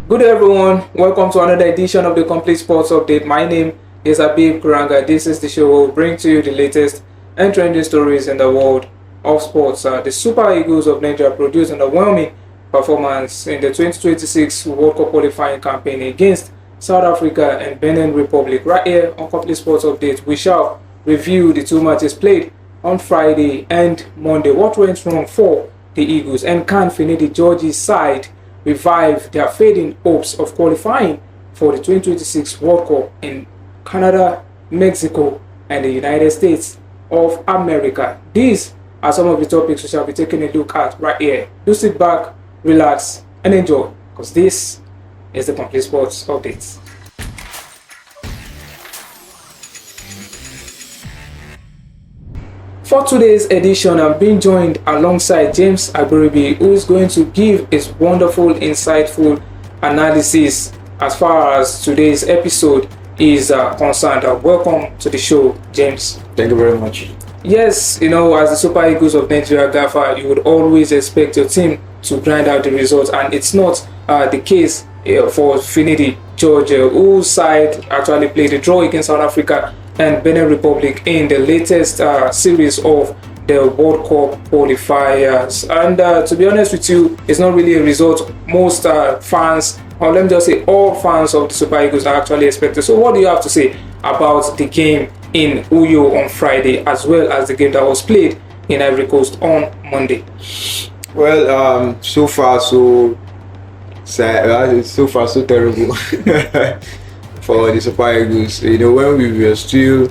Good day, everyone. Welcome to another edition of the Complete Sports Update. My name is Abib Kuranga. This is the show where we bring to you the latest and trending stories in the world of sports. The Super Eagles of Nigeria produced an overwhelming performance in the 2026 World Cup qualifying campaign against South Africa and Benin Republic. Right here on Complete Sports Update, we shall review the two matches played on Friday and Monday. What went wrong for the Eagles, and can Finidi George's side revive their fading hopes of qualifying for the 2026 World Cup in Canada, Mexico, and the United States of America? These are some of the topics we shall be taking a look at right here. Do sit back, relax, and enjoy, because this is the Complete Sports Updates. For today's edition, I'm being joined alongside James Agberibi, who is going to give his wonderful, insightful analysis as far as today's episode is concerned. Welcome to the show, James. Thank you very much. Yes, as the Super Eagles of Nigeria gaffer, you would always expect your team to grind out the results, and it's not the case for Finidi George, whose side actually played a draw against South Africa and Benin Republic in the latest series of the World Cup qualifiers. And to be honest with you, it's not really a result most fans, or let me just say all fans of the Super Eagles are actually expected. So what do you have to say about the game in Uyo on Friday, as well as the game that was played in Ivory Coast on Monday? Well, so far so terrible for the Super Eagles. When we were still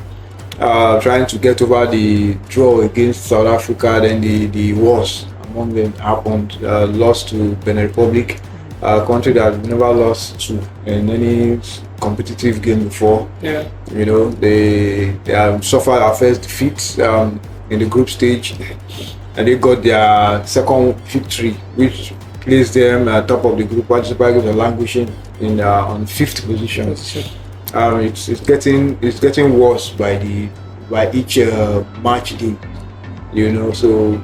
trying to get over the draw against South Africa, then the worst among them happened. Lost to Benin Republic, a country that never lost to in any competitive game before. Yeah. They suffered our first defeat in the group stage, and they got their second victory, which placed them top of the group, while the Super Eagles are languishing on fifth position. It's getting worse by each match day. So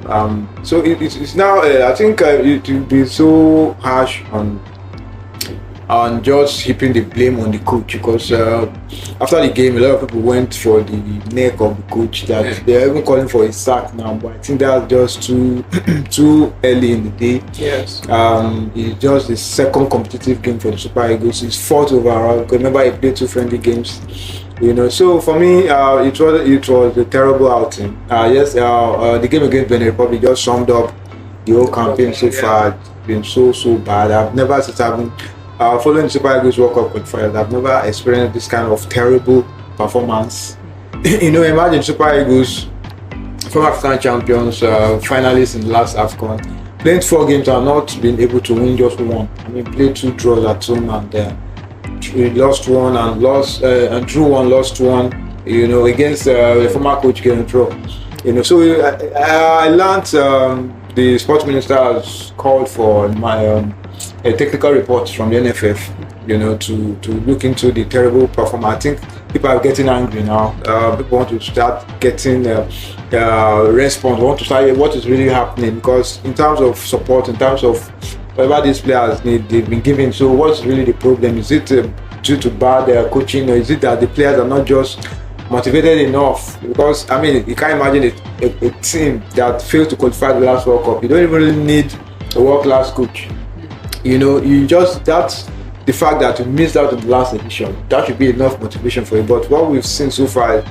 it's now I think it will be so harsh on just heaping the blame on the coach, because after the game a lot of people went for the neck of the coach, that they're even calling for a sack now, but I think that's just too early in the day. Yes. It's just the second competitive game for the Super Eagles. It's fourth overall. Remember, he played two friendly games. So for me, it was a terrible outing. Yes, the game against Benin Republic just summed up the whole campaign so far. It's been so bad. I've never since I've been following the Super Eagles World Cup qualifiers, I've never experienced this kind of terrible performance. Imagine Super Eagles, former African champions, finalists in the last AFCON, played 4 games and not been able to win just one. Played 2 draws at home, and we lost one and drew one, lost one. Against the former coach Gary Draw. So I learned the sports minister has called for a technical report from the NFF, to look into the terrible performance. I think people are getting angry now. People want to start getting response. Want to start what is really happening, because in terms of support, in terms of whatever these players need, they've been given. So what's really the problem? Is it due to bad coaching, or is it that the players are not just motivated enough? Because you can't imagine a team that failed to qualify the last World Cup. You don't even really need a world-class coach. That's the fact that you missed out on the last edition. That should be enough motivation for you. But what we've seen so far,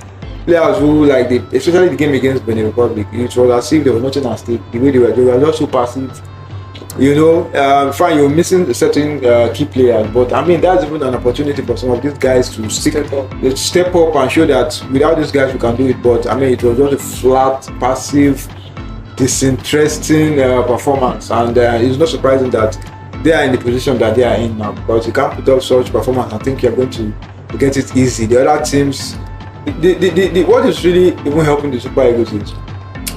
players who especially the game against Benin Republic, it was as if there was nothing at stake. The way they were just so passive. Fine, you're missing certain key players, but that's even an opportunity for some of these guys to step up and show that without these guys we can do it. But it was just a flat, passive, disinteresting performance, and it's not surprising that they are in the position that they are in now, because you can't put up such performance and think you're going to get it easy. The other teams, what is really even helping the Super Eagles is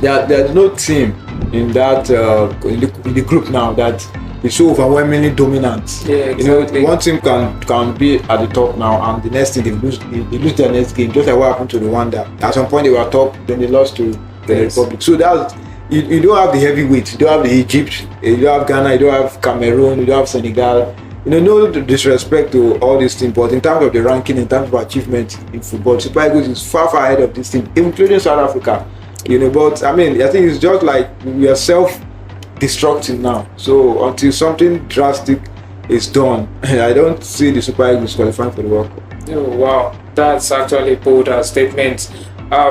there's no team in that in the group now that is so overwhelmingly dominant. Yeah, exactly. One team can be at the top now, and the next thing they lose their next game, just like what happened to Rwanda. At some point they were top, then they lost to the Republic. So that's you don't have the heavyweights. You don't have the Egypt. You don't have Ghana. You don't have Cameroon. You don't have Senegal. no disrespect to all these teams, but in terms of the ranking, in terms of achievement in football, Super Eagles is far ahead of this team, including South Africa. But I think it's just like we are self-destructing now. So until something drastic is done, I don't see the Super Eagles qualifying for the World Cup. Oh, wow, that's actually bold statement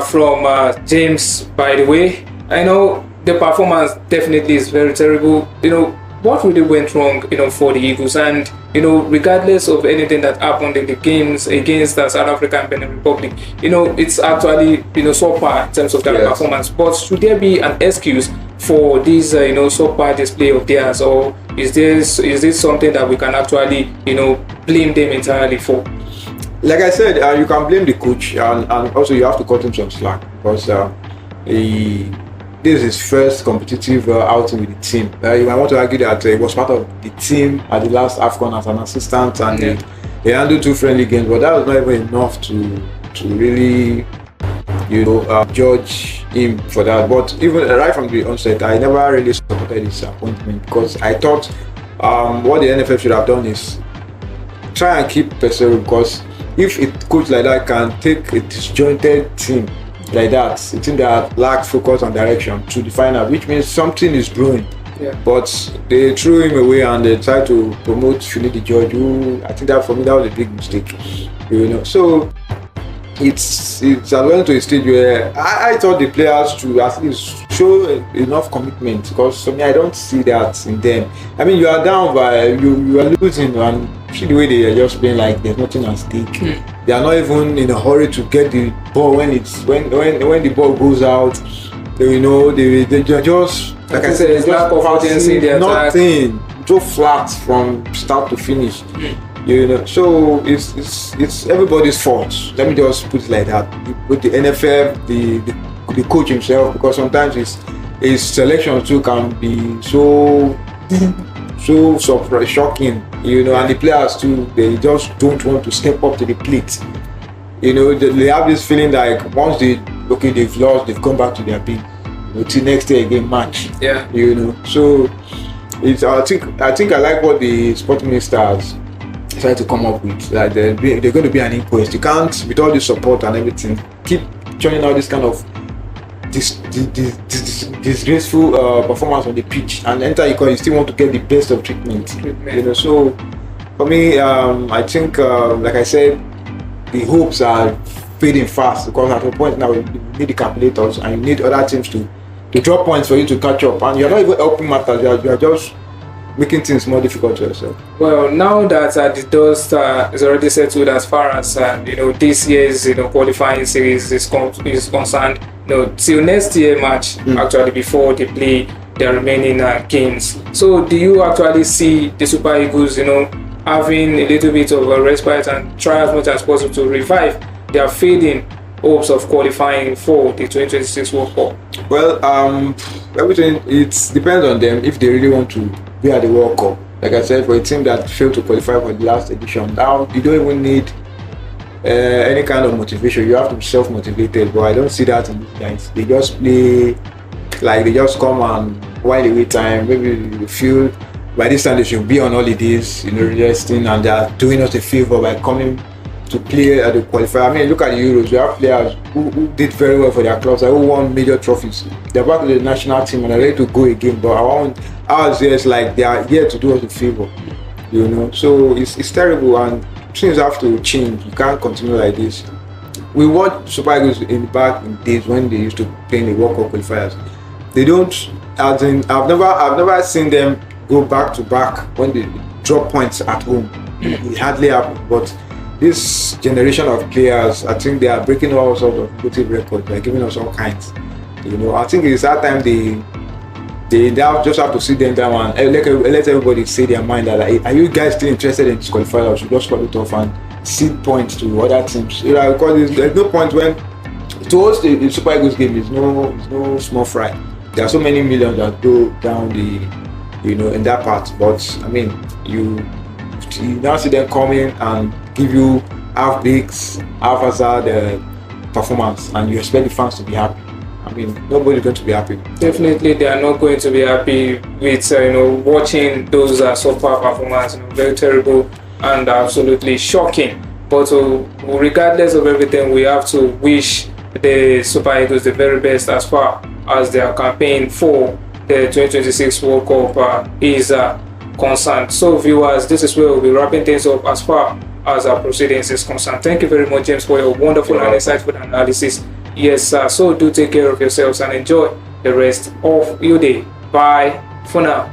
from James. By the way, I know the performance definitely is very terrible. What really went wrong, for the Eagles, and regardless of anything that happened in the games against the South Africa and Benin Republic, it's actually so far in terms of that performance. But should there be an excuse for this so far display of theirs, or is this something that we can actually blame them entirely for? Like I said, you can blame the coach, and also you have to cut him some slack, because this is his first competitive outing with the team. You might want to argue that he was part of the team at the last AFCON as an assistant, and they handled 2 friendly games, but that was not even enough to really judge him for that. But even right from the onset, I never really supported his appointment, because I thought what the NFF should have done is try and keep Pesero, because if a coach like that can take a disjointed team like that, a team that lacks focus and direction, to the final, which means something is brewing. But they threw him away and they tried to promote Finidi George, who I think that for me that was a big mistake. So it's going to a stage where I thought the players to at least show enough commitment, because for me I don't see that in them. I mean, you are down by you are losing, and see the way they are just playing like there's nothing at stake. They are not even in a hurry to get the ball when the ball goes out. They are just, like I said, it's lack of urgency. Nothing, so flat from start to finish. So it's everybody's fault. Let me just put it like that. With the NFF, the coach himself, because sometimes his selection too can be so shocking, and the players too, they just don't want to step up to the plate. They have this feeling like once they've lost, they've gone back to their beat. Till next day again match. So I think I like what the sporting minister has try to come up with. Like they're going to be an inquest. You can't, with all the support and everything, keep churning out this kind of disgraceful performance on the pitch, and enter because you still want to get the best of treatment. So for me, I think, like I said, the hopes are fading fast, because at a point now you need the calculators and you need other teams to drop points for you to catch up, and you're not even helping matters. You are just making things more difficult to yourself. Well, now that the dust is already settled as far as this year's qualifying series is concerned, till next year match, actually, before they play their remaining games. So do you actually see the Super Eagles having a little bit of a respite and try as much as possible to revive their fading hopes of qualifying for the 2026 World Cup? Well, everything, it depends on them if they really want to be at the World Cup. Like I said, for a team that failed to qualify for the last edition, now you don't even need any kind of motivation. You have to be self-motivated, but I don't see that in these guys. They just play like they just come and while they wait time. Maybe you feel by this time they should be on holidays, resting, and they are doing us a favor by coming to play at the qualifier. I mean, look at the Euros. We have players who did very well for their clubs, who won major trophies. They're back to the national team and are ready to go again. But ours here is like they are here to do us a favor, So it's terrible, and things have to change. You can't continue like this. We watched Super Eagles back in days when they used to play in the World Cup qualifiers. They don't. As in, I've never seen them go back to back when they drop points at home. It hardly happens. But this generation of players, I think they are breaking all sorts of negative records. They're giving us all kinds. I think it's that time they just have to sit them down and let everybody say their mind that, like, are you guys still interested in this qualifier, or should just call it off and cede points to other teams? Because there's no point when towards the Super Eagles game is no small fry. There are so many millions that go down in that part. But I mean, you now see them coming and give you half baked, half hazard performance, and you expect the fans to be happy. I mean, nobody's going to be happy. Definitely, they are not going to be happy with watching those super performances. Very terrible and absolutely shocking. But regardless of everything, we have to wish the Super Eagles the very best as far as their campaign for the 2026 World Cup is concerned. So, viewers, this is where we'll be wrapping things up as far as our proceedings is concerned. Thank you very much, James, for your wonderful and insightful analysis. Yes, sir. So do take care of yourselves and enjoy the rest of your day. Bye for now.